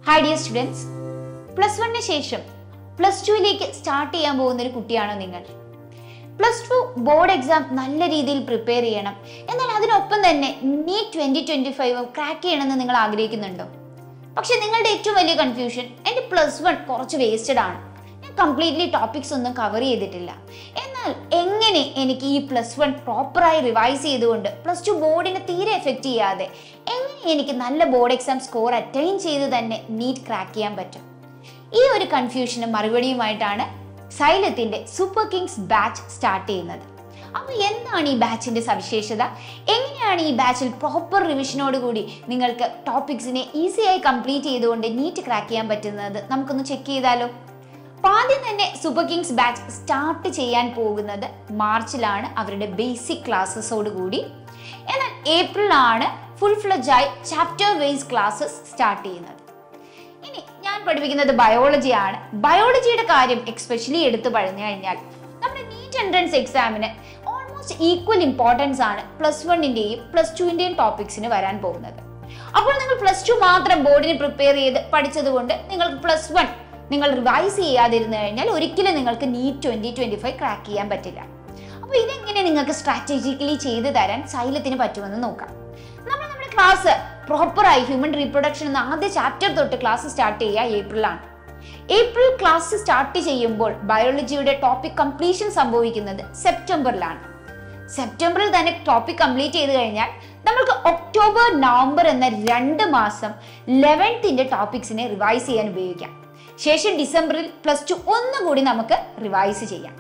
Hi dear students, plus 1 ശേഷം plus 2 start ചെയ്യാൻ പോകുന്ന ഒരു കുട്ടിയാണോ നിങ്ങൾ? പ്ലസ് 2 ബോർഡ് എക്സാം നല്ല രീതിയിൽ പ്രിപ്പയർ ചെയ്യണം, എന്നാൽ അതിനൊപ്പം തന്നെ NEET 2025 ക്രാക്ക് ചെയ്യണമെന്ന് നിങ്ങൾ ആഗ്രഹിക്കുന്നുണ്ടോ? പക്ഷെ നിങ്ങളുടെ ഏറ്റവും വലിയ കൺഫ്യൂഷൻ, എൻ്റെ പ്ലസ് 1 കുറച്ച് വേസ്റ്റഡ് ആണ്, ഞാൻ കംപ്ലീറ്റ്ലി ടോപ്പിക്സ് ഒന്നും കവർ ചെയ്തിട്ടില്ല, എന്നാൽ എങ്ങനെ എനിക്ക് ഈ പ്ലസ് 1 പ്രോപ്പറായി റിവൈസ് ചെയ്തുകൊണ്ട് പ്ലസ് 2 ബോർഡിനെ തീരെ എഫക്റ്റ് ചെയ്യാതെ എങ്ങനെ എനിക്ക് നല്ല ബോർഡ് എക്സാം സ്കോർ അറ്റൈൻ ചെയ്ത് തന്നെ NEET ക്രാക്ക് ചെയ്യാൻ പറ്റും? ഈ ഒരു കൺഫ്യൂഷന് മറുപടിയുമായിട്ടാണ് സൈലത്തിന്റെ സൂപ്പർ കിങ്സ് ബാച്ച് സ്റ്റാർട്ട് ചെയ്യുന്നത്. അപ്പോൾ എന്താണ് ഈ ബാച്ചിന്റെ സവിശേഷത? എങ്ങനെയാണ് ഈ ബാച്ചിൽ പ്രോപ്പർ റിവിഷനോട് കൂടി നിങ്ങൾക്ക് ടോപ്പിക്സിനെ ഈസിയായി കംപ്ലീറ്റ് ചെയ്തുകൊണ്ട് NEET ക്രാക്ക് ചെയ്യാൻ പറ്റുന്നത് നമുക്കൊന്ന് ചെക്ക് ചെയ്താലോ? ആദ്യം തന്നെ സൂപ്പർ കിങ്സ് ബാച്ച് സ്റ്റാർട്ട് ചെയ്യാൻ പോകുന്നത് മാർച്ചിലാണ് അവരുടെ ബേസിക് ക്ലാസ്സസോട് കൂടി. എന്നാൽ ഏപ്രിലാണ് ഫുൾ ഫ്ലെഡ്ജായി ചാപ്റ്റർ വൈസ് ക്ലാസ്സസ് സ്റ്റാർട്ട് ചെയ്യുന്നത്. ഇനി ഞാൻ പഠിപ്പിക്കുന്നത് ബയോളജിയാണ്. ബയോളജിയുടെ കാര്യം എക്സ്പെഷ്യലി എടുത്തു പറഞ്ഞു കഴിഞ്ഞാൽ നമ്മുടെ നീറ്റ് എൻട്രൻസ് എക്സാമിന് ഓൾമോസ്റ്റ് ഈക്വൽ ഇമ്പോർട്ടൻസ് ആണ് പ്ലസ് 1-ന്റെയും പ്ലസ് 2-ന്റെയും ടോപ്പിക്സിന് വരാൻ പോകുന്നത്. അപ്പോൾ നിങ്ങൾ പ്ലസ് 2 മാത്രം ബോർഡിന് പ്രിപ്പയർ ചെയ്ത് പഠിച്ചതുകൊണ്ട് നിങ്ങൾക്ക് പ്ലസ് 1 നിങ്ങൾ റിവൈസ് ചെയ്യാതിരുന്നു കഴിഞ്ഞാൽ ഒരിക്കലും നിങ്ങൾക്ക് NEET 2025 ക്രാക്ക് ചെയ്യാൻ പറ്റില്ല. അപ്പോൾ ഇതെങ്ങനെ നിങ്ങൾക്ക് സ്ട്രാറ്റജിക്കലി ചെയ്തു തരാൻ സൈലത്തിന് പറ്റുമെന്ന് നോക്കാം. നമ്മുടെ ക്ലാസ് പ്രോപ്പറായി ഹ്യൂമൻ റീപ്രൊഡക്ഷൻ എന്ന ആദ്യ ചാപ്റ്റർ തൊട്ട് ക്ലാസ് സ്റ്റാർട്ട് ചെയ്യുക ഏപ്രിലാണ്. ഏപ്രിൽ ക്ലാസ് സ്റ്റാർട്ട് ചെയ്യുമ്പോൾ ബയോളജിയുടെ ടോപ്പിക് കംപ്ലീഷൻ സംഭവിക്കുന്നത് സെപ്റ്റംബറിലാണ്. സെപ്റ്റംബറിൽ തന്നെ ടോപ്പിക് കംപ്ലീറ്റ് ചെയ്ത് കഴിഞ്ഞാൽ നമുക്ക് ഒക്ടോബർ നവംബർ എന്ന 2 മാസം 11th ടോപ്പിക്സിനെ റിവൈസ് ചെയ്യാൻ ഉപയോഗിക്കാം. ശേഷം ഡിസംബറിൽ പ്ലസ് 2 ഒന്നുകൂടി നമുക്ക് റിവൈസ് ചെയ്യാം.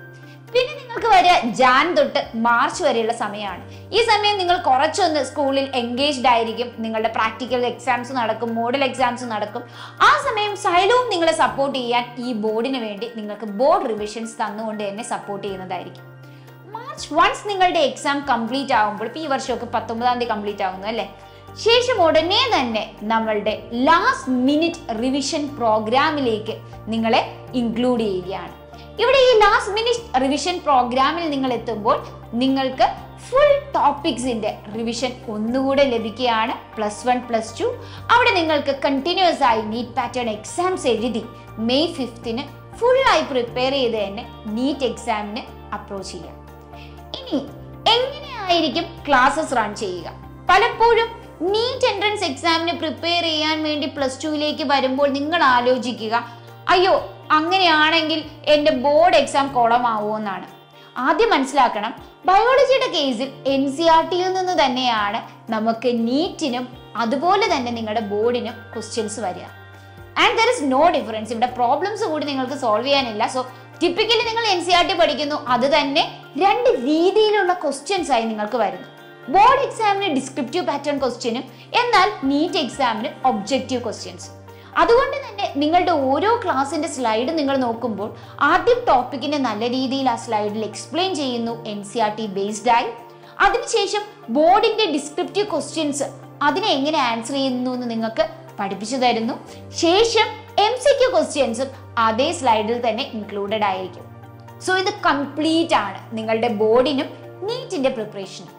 പിന്നെ നിങ്ങൾക്ക് വരിക ജാൻ തൊട്ട് മാർച്ച് വരെയുള്ള സമയമാണ്. ഈ സമയം നിങ്ങൾ കുറച്ചൊന്ന് സ്കൂളിൽ എൻഗേജ്ഡ് ആയിരിക്കും, നിങ്ങളുടെ പ്രാക്ടിക്കൽ എക്സാംസ് നടക്കും, മോഡൽ എക്സാംസ് നടക്കും. ആ സമയം സൈലവും നിങ്ങളെ സപ്പോർട്ട് ചെയ്യാൻ ഈ ബോർഡിന് വേണ്ടി നിങ്ങൾക്ക് ബോർഡ് റിവിഷൻസ് തന്നുകൊണ്ട് തന്നെ സപ്പോർട്ട് ചെയ്യുന്നതായിരിക്കും. മാർച്ച് വൺസ് നിങ്ങളുടെ എക്സാം കംപ്ലീറ്റ് ആകുമ്പോൾ, ഈ വർഷമൊക്കെ 19-ാം തീയതി കംപ്ലീറ്റ് ആകുന്നു അല്ലേ, ശേഷം ഉടനെ തന്നെ നമ്മളുടെ ലാസ്റ്റ് മിനിറ്റ് റിവിഷൻ പ്രോഗ്രാമിലേക്ക് നിങ്ങളെ ഇൻക്ലൂഡ് ചെയ്യുകയാണ്. ഇവിടെ ഈ ലാസ്റ്റ് മിനിറ്റ് റിവിഷൻ പ്രോഗ്രാമിൽ നിങ്ങൾ എത്തുമ്പോൾ നിങ്ങൾക്ക് ഫുൾ ടോപ്പിക്സിന്റെ റിവിഷൻ ഒന്നുകൂടെ ലഭിക്കുകയാണ്. പ്ലസ് 1 പ്ലസ് 2 അവിടെ നിങ്ങൾക്ക് കണ്ടിന്യൂസ് ആയി NEET പാറ്റേൺ എക്സാംസ് എഴുതി മെയ് 5-ന് ഫുള്ളായി പ്രിപ്പയർ ചെയ്ത് തന്നെ NEET എക്സാമിന് അപ്രോച്ച് ചെയ്യാം. ഇനി എങ്ങനെയായിരിക്കും ക്ലാസ്സസ് റൺ ചെയ്യുക? പലപ്പോഴും NEET എൻട്രൻസ് എക്സാമിന് പ്രിപ്പയർ ചെയ്യാൻ വേണ്ടി പ്ലസ് 2-ലേക്ക് വരുമ്പോൾ നിങ്ങൾ ആലോചിക്കുക, അയ്യോ അങ്ങനെയാണെങ്കിൽ എൻ്റെ ബോർഡ് എക്സാം കുളമാവോ എന്നാണ്. ആദ്യം മനസ്സിലാക്കണം, ബയോളജിയുടെ കേസിൽ NCERTയിൽ നിന്ന് തന്നെയാണ് നമുക്ക് NEETനും അതുപോലെ തന്നെ നിങ്ങളുടെ ബോർഡിനും ക്വസ്റ്റ്യൻസ് വരിക. And there is no difference. ഇവിടെ പ്രോബ്ലംസ് കൂടി നിങ്ങൾക്ക് സോൾവ് ചെയ്യാനില്ല. സോ ടിപ്പിക്കലി നിങ്ങൾ NCERT പഠിക്കുന്നു, അത് തന്നെ 2 രീതിയിലുള്ള ക്വസ്റ്റ്യൻസ് ആയി നിങ്ങൾക്ക് വരുന്നു. ബോർഡ് എക്സാമിന് ഡിസ്ക്രിപ്റ്റീവ് പാറ്റേൺ ക്വസ്റ്റ്യനും എന്നാൽ NEET എക്സാമിന് ഒബ്ജക്റ്റീവ് ക്വസ്റ്റ്യൻസ്. അതുകൊണ്ട് തന്നെ നിങ്ങളുടെ ഓരോ ക്ലാസ്സിന്റെ സ്ലൈഡ് നിങ്ങൾ നോക്കുമ്പോൾ ആദ്യം ടോപ്പിക്കിനെ നല്ല രീതിയിൽ ആ സ്ലൈഡിൽ എക്സ്പ്ലെയിൻ ചെയ്യുന്നു NCERT ബേസ്ഡ് ആയി. അതിനുശേഷം ബോർഡിന്റെ ഡിസ്ക്രിപ്റ്റീവ് ക്വസ്റ്റ്യൻസ് അതിനെ എങ്ങനെ ആൻസർ ചെയ്യുന്നു എന്ന് നിങ്ങൾക്ക് പഠിപ്പിച്ചു തരുന്നു. ശേഷം MCQ ക്വസ്റ്റ്യൻസും അതേ സ്ലൈഡിൽ തന്നെ ഇൻക്ലൂഡഡ് ആയിരിക്കും. സോ ഇത് കംപ്ലീറ്റ് ആണ് നിങ്ങളുടെ ബോർഡിനും NEETന്റെ പ്രിപ്പറേഷനും.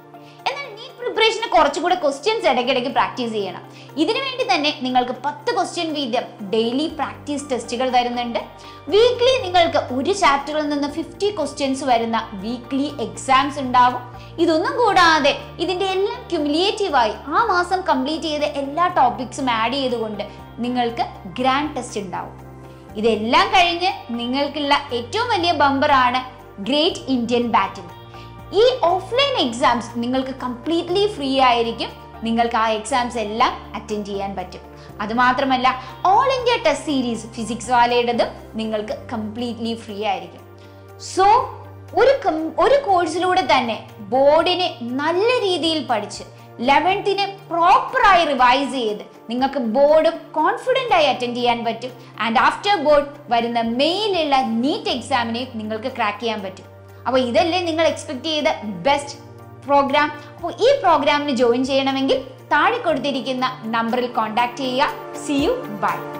എന്നാൽ NEET പ്രിപ്പറേഷന് കുറച്ചുകൂടെ ക്വസ്റ്റ്യൻസ് ഇടയ്ക്കിടയ്ക്ക് പ്രാക്ടീസ് ചെയ്യണം. ഇതിനു വേണ്ടി തന്നെ നിങ്ങൾക്ക് 10 ക്വസ്റ്റ്യൻ വീതം ഡെയിലി പ്രാക്ടീസ് ടെസ്റ്റുകൾ തരുന്നുണ്ട്. വീക്ക്ലി നിങ്ങൾക്ക് ഒരു ചാപ്റ്ററിൽ നിന്ന് 50 ക്വസ്റ്റ്യൻസ് വരുന്ന വീക്ക്ലി എക്സാംസ് ഉണ്ടാവും. ഇതൊന്നും കൂടാതെ ഇതിന്റെ എല്ലാം ക്യുമുലേറ്റീവായി ആ മാസം കംപ്ലീറ്റ് ചെയ്ത എല്ലാ ടോപ്പിക്സും ആഡ് ചെയ്തുകൊണ്ട് നിങ്ങൾക്ക് ഗ്രാൻഡ് ടെസ്റ്റ് ഉണ്ടാവും. ഇതെല്ലാം കഴിഞ്ഞ് നിങ്ങൾക്കുള്ള ഏറ്റവും വലിയ ബമ്പറാണ് ഗ്രേറ്റ് ഇന്ത്യൻ ബാറ്റിൽ. ഈ ഓഫ്ലൈൻ എക്സാംസ് നിങ്ങൾക്ക് കംപ്ലീറ്റ്ലി ഫ്രീ ആയിരിക്കും. നിങ്ങൾക്ക് ആ എക്സാംസ് എല്ലാം അറ്റൻഡ് ചെയ്യാൻ പറ്റും. അതുമാത്രമല്ല all India test series physics വാലയുടേതും നിങ്ങൾക്ക് കംപ്ലീറ്റ്ലി ഫ്രീ ആയിരിക്കും. സോ ഒരു കോഴ്സിലൂടെ തന്നെ ബോർഡിനെ നല്ല രീതിയിൽ പഠിച്ച് 11th പ്രോപ്പറായി റിവൈസ് ചെയ്ത് നിങ്ങൾക്ക് ബോർഡും കോൺഫിഡൻ്റ് ആയി അറ്റൻഡ് ചെയ്യാൻ പറ്റും. ആൻഡ് ആഫ്റ്റർ ബോർഡ് വരുന്ന മെയിലുള്ള NEET എക്സാമിനെ നിങ്ങൾക്ക് ക്രാക്ക് ചെയ്യാൻ പറ്റും. അപ്പോൾ ഇതല്ലേ നിങ്ങൾ എക്സ്പെക്ട് ചെയ്ത ബെസ്റ്റ് പ്രോഗ്രാം? അപ്പോൾ ഈ പ്രോഗ്രാമിന് ജോയിൻ ചെയ്യണമെങ്കിൽ താഴെ കൊടുത്തിരിക്കുന്ന നമ്പറിൽ കോൺടാക്ട് ചെയ്യുക. See you. Bye.